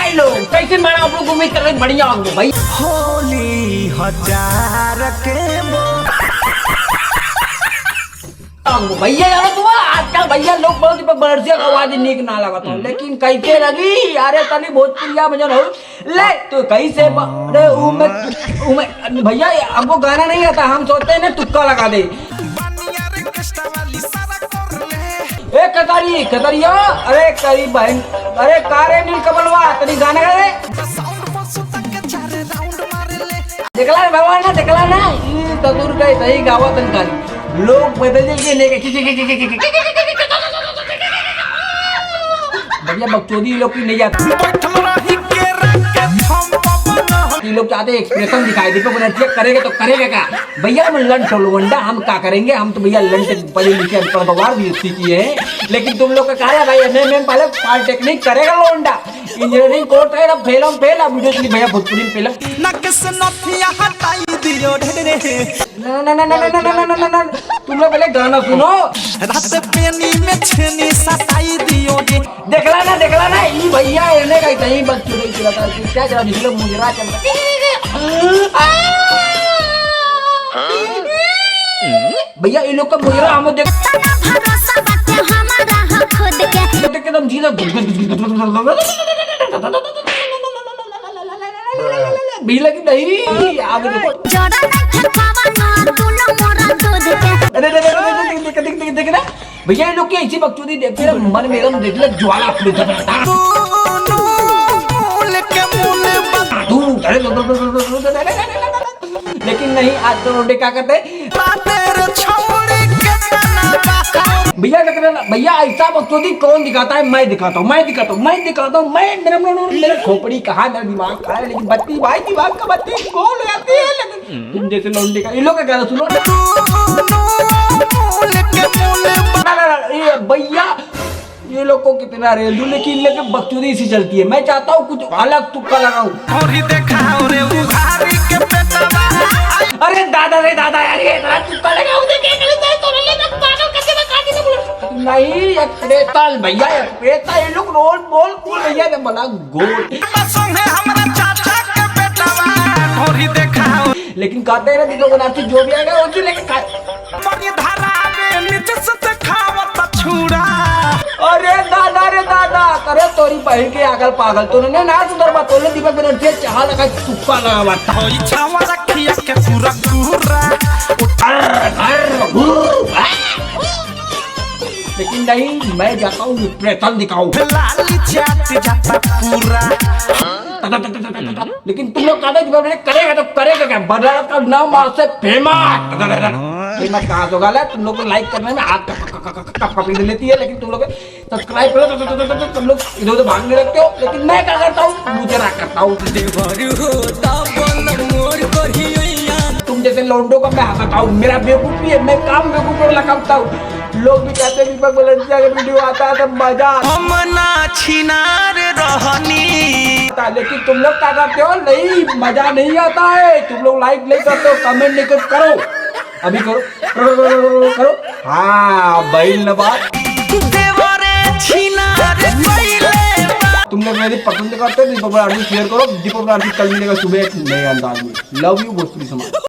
भाई लोग कैसे मैं आप लोग उम्मीद कर रहे बढ़िया होंगे भाई। होली हजार के भैया यार तुम आजकल भैया लोग बहुत बरसिया का आवाज नीक ना लगा था, लेकिन कैसे लगी अरे तनी भोजपुरिया भजन हो ले तो कैसे भैया हमको गाना नहीं आता, हम सोचते हैं ना तुक्का लगा दे। ए कतारी कतरिया अरे करी बहन अरे कारे नील कमलवा तनी गाना गा दे। देखला भगवान ना देखला ना ई तदुर गए सही गावा तनकारी लोग बदल के लेके भैया बकचोदी लोग की नहीं जाती, ये लोग चाहते एक्सप्रेशन दिखाई दीपक बनर्जी करेगा तो करेगा क्या भैया। हम लंच लोंडा हम क्या करेंगे, हम तो भैया लंच पढ़े लिखे गवार भी किए हैं, लेकिन तुम लोग का कार्य भाई एमएमएम पहले पॉलिटेक्निक करेगा लोंडा इंजीनियरिंग कोर्स है फेल वीडियो चली भैया भोजपुरी में फेल ना तुम लोग पहले गाना सुनो देखला ना ये भैया इन्हें का सही बच्चों नहीं चलाता क्या चला जिसमें मुजरा चलता भैया ये लोग का मुजरा हम देख के तुम जीना भी लगी नहीं आगे देखो देख ना भैया ये लोग की ऐसी बकचोदी देखते हैं मन मेरा देख ले ज्वाला लेकिन नहीं आज तो रोडे क्या करते भैया भैया ऐसा बकचोदी कौन दिखाता है, मैं दिखाता हूँ मेरा खोपड़ी कहा मेरा दिमाग खा है, लेकिन बत्ती भाई दिमाग का बत्ती गोल हो जाती है, लेकिन तुम जैसे लौंडे का इन लोग का गाना सुनो भैया ये लोग को कितना रेल दूं, लेकिन लेकिन बकचोदी इसी चलती है। मैं चाहता हूँ कुछ अलग तुक्का लगाऊं। अरे दादा रे दादा यार ये तुक्का लगाऊं नहीं प्रेतल भैया प्रेता ये लोग रोल बोल बोल भैया ने बना गोल लेकिन कहते हैं ना दिलो बनाती जो भी आएगा वो लेके अरे दादा करे तोरी बहन के आगल पागल तो ने ना सुंदर बात तोले दीपक बनर्जी चाह लगा तुक्का लगा बात होई छावा रखिया के पूरा लेकिन नहीं मैं जाता हूँ प्रेतल दिखाऊं लेकिन तुम लोग करेगा तो करेगा क्या बड़ा का नाम से फेमस कहाँ तो गलत तुम लोग को लाइक करने में हाथ कप लेती है, लेकिन तुम लोग सब्सक्राइब करो तो तुम लोग इधर उधर भागने लगते हो, लेकिन मैं क्या करता हूँ मुझे राग करता हूँ। तुम जैसे लौंडों का मैं हंसाता हूँ, मेरा बेवकूफी है, मैं काम बेवकूफ लगाता हूँ। लोग भी कहते हैं दीपक बनर्जी अगर वीडियो आता है तो मजा हम ना छिनार रहनी, लेकिन तुम लोग क्या करते हो नहीं मजा नहीं आता है, तुम लोग लाइक नहीं करते हो कमेंट नहीं करो अभी करो हाँ भाई नवाज तुम लोग मेरी पसंद करते हो दीपक बनर्जी शेयर करो। दीपक बनर्जी कल मिलेगा सुबह एक नए अंदाज में। लव यू भोजपुरी समाज।